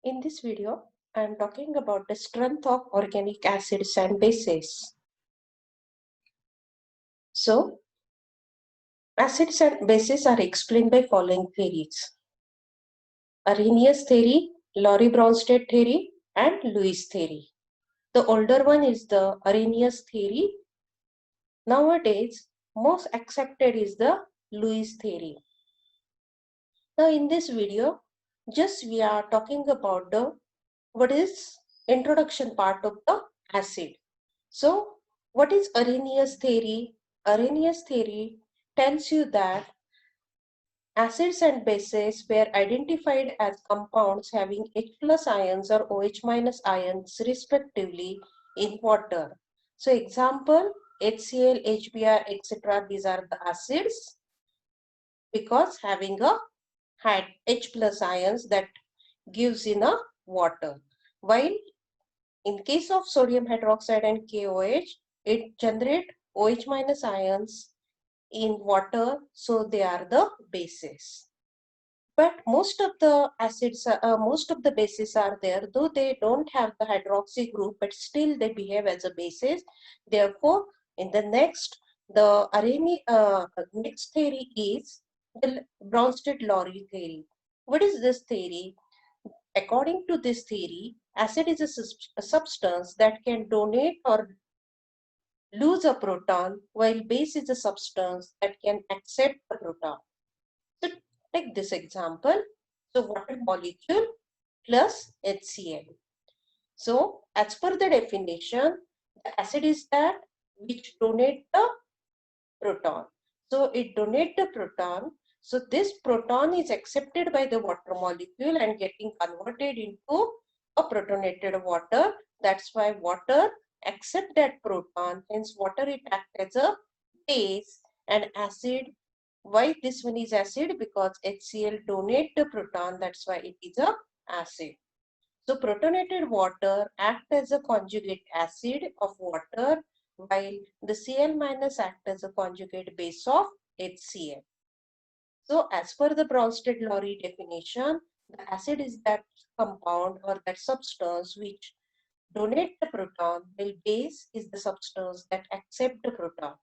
In this video, I am talking about the strength of organic acids and bases. So, acids and bases are explained by following theories: Arrhenius theory, Lowry-Bronsted theory, and Lewis theory. The older one is the Arrhenius theory. Nowadays, most accepted is the Lewis theory. Now, in this video, just we are talking about the what is introduction part of the acid. So, what is Arrhenius theory? Arrhenius theory tells you that acids and bases were identified as compounds having H plus ions or OH minus ions respectively in water. So, example HCl, HBr, etc. These are the acids because having a had H plus ions that gives in a water. While in case of sodium hydroxide and KOH, it generates OH minus ions in water, so they are the bases. But most of the acids, most of the bases are there, though they don't have the hydroxy group, but still they behave as a bases. Therefore, in the next, the next theory is the Bronsted-Lowry theory. What is this theory? According to this theory, acid is a substance that can donate or lose a proton, while base is a substance that can accept a proton. So take this example. So water molecule plus HCl. So as per the definition, the acid is that which donate the proton. So it donate the proton. So this proton is accepted by the water molecule and getting converted into a protonated water. That's why water accept that proton. Hence water it acts as a base, and acid. Why this one is acid? Because HCl donate the proton. That's why it is a acid. So protonated water acts as a conjugate acid of water, while the Cl minus acts as a conjugate base of HCl. So as per the Bronsted-Lowry definition, the acid is that compound or that substance which donate the proton, while base is the substance that accept the proton.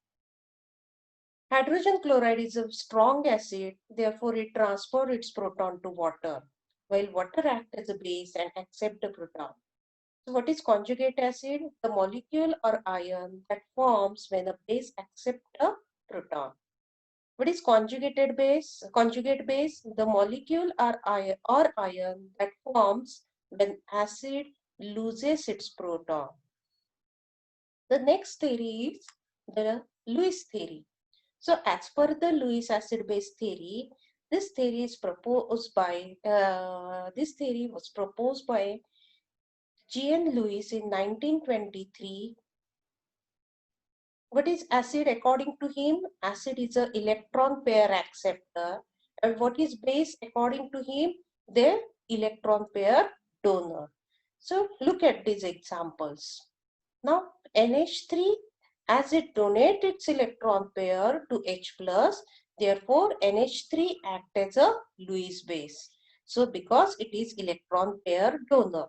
Hydrogen chloride is a strong acid, therefore it transfers its proton to water, while water acts as a base and accepts the proton. So what is conjugate acid? The molecule or ion that forms when a base accepts a proton. What is conjugated base? Conjugate base, the molecule or ion that forms when acid loses its proton. The next theory is the Lewis theory. So as per the Lewis acid-base theory, this theory is proposed by G.N. Lewis in 1923. What is acid? According to him, acid is an electron pair acceptor. And what is base? According to him, the electron pair donor. So look at these examples. Now NH3, as it donates its electron pair to H plus, therefore NH3 acts as a Lewis base. So because it is electron pair donor.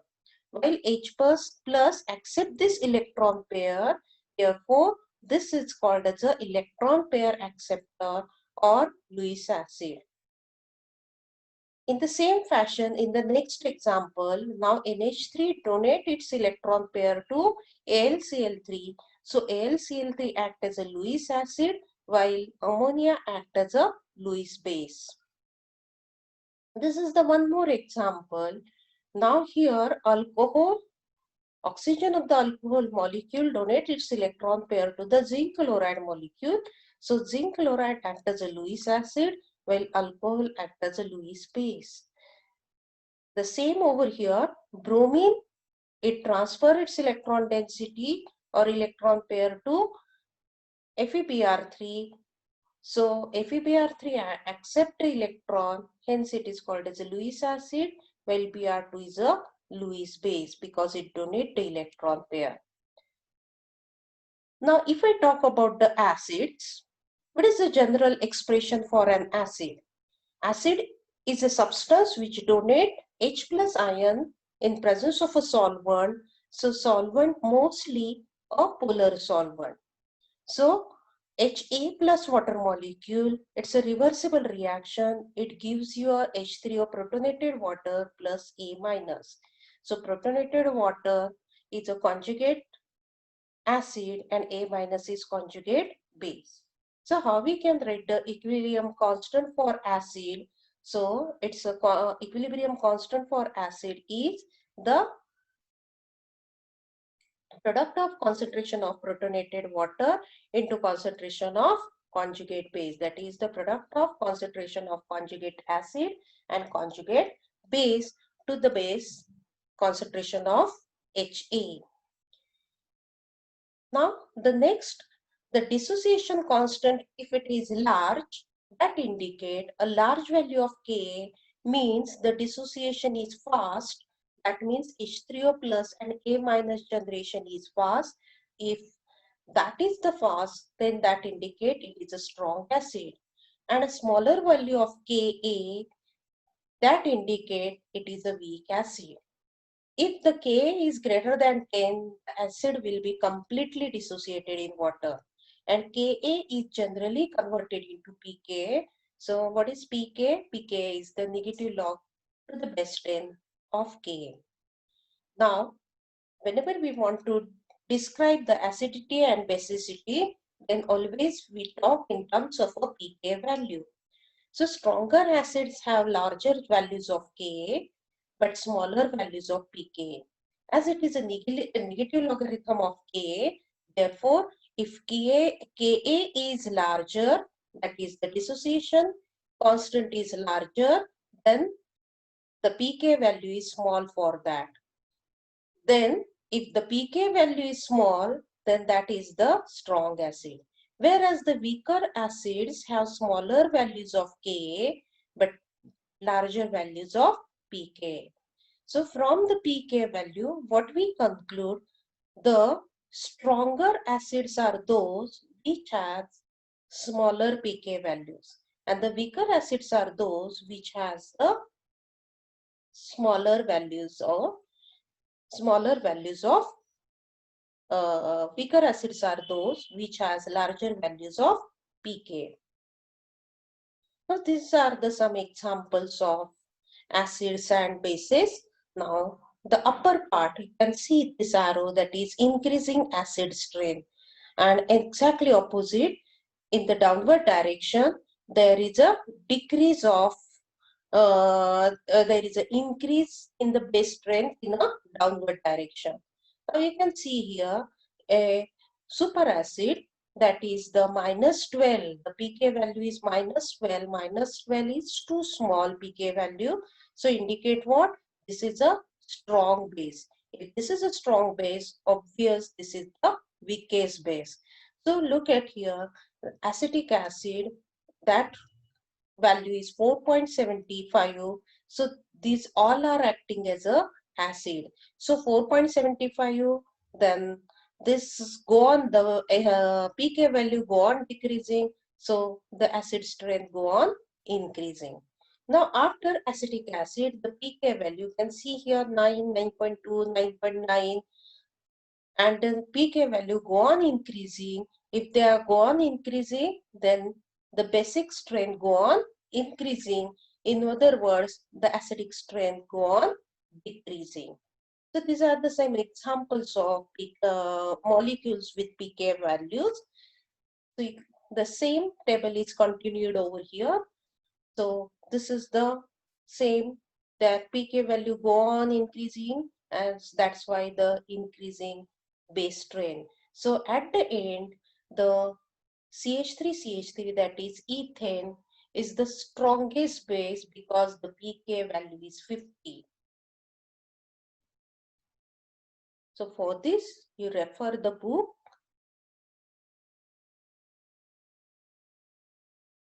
While H plus accept this electron pair, therefore this is called as a electron pair acceptor or Lewis acid. In the same fashion, in the next example, now NH3 donate its electron pair to AlCl3. So AlCl3 act as a Lewis acid while ammonia act as a Lewis base. This is the one more example. Now here alcohol, oxygen of the alcohol molecule donates its electron pair to the zinc chloride molecule. So zinc chloride acts as a Lewis acid while alcohol acts as a Lewis base. The same over here, bromine, it transfers its electron density or electron pair to FeBr3. So FeBr3 accepts the electron, hence it is called as a Lewis acid, while Br2 is a Lewis base because it donates the electron pair. Now, if I talk about the acids, what is the general expression for an acid? Acid is a substance which donates H plus ion in presence of a solvent. So solvent mostly a polar solvent. So Ha plus water molecule, it's a reversible reaction. It gives you a H3O protonated water plus A minus. So protonated water is a conjugate acid and A minus is conjugate base. So how we can write the equilibrium constant for acid? So it's a equilibrium constant for acid is the product of concentration of protonated water into concentration of conjugate base. That is the product of concentration of conjugate acid and conjugate base to the base concentration of Ha. Now the next, the dissociation constant, if it is large, that indicate a large value of Ka means the dissociation is fast. That means H3O plus and A minus generation is fast. If that is the fast, then that indicate it is a strong acid. And a smaller value of Ka, that indicate it is a weak acid. If the Ka is greater than 10, the acid will be completely dissociated in water. And Ka is generally converted into pK. So what is pK? pK is the negative log to the base 10 of Ka. Now, whenever we want to describe the acidity and basicity, then always we talk in terms of a pK value. So stronger acids have larger values of Ka but smaller values of pK. As it is a negative logarithm of Ka, therefore if Ka is larger, that is the dissociation constant is larger, then the pK value is small for that. Then if the pK value is small, then that is the strong acid. Whereas the weaker acids have smaller values of Ka but larger values of pK. So from the pK value, what we conclude, the stronger acids are those which have smaller pK values, and the weaker acids are those which has the smaller values of weaker acids are those which has larger values of pK. Now these are the some examples of acids and bases. Now the upper part, you can see this arrow, that is increasing acid strength, and exactly opposite in the downward direction there is a decrease of there is an increase in the base strength in a downward direction. Now you can see here a superacid, that is the -12. The pK value is -12. -12 is too small pK value. So indicate what? This is a strong base. If this is a strong base, obvious this is a weakest base. So look at here, acetic acid, that value is 4.75. So these all are acting as a acid. So 4.75, then this go on, the pK value go on decreasing, so the acid strength go on increasing. Now after acetic acid, the pK value, you can see here 9, 9.2, 9.9, and then pK value go on increasing. If they are go on increasing, then the basic strength go on increasing. In other words, the acidic strength go on decreasing. So these are the same examples of molecules with pK values. So the same table is continued over here. So this is the same, that pK value go on increasing, and that's why the increasing base strength. So at the end, the CH3, that is ethane, is the strongest base because the pK value is 50. So for this, you refer the book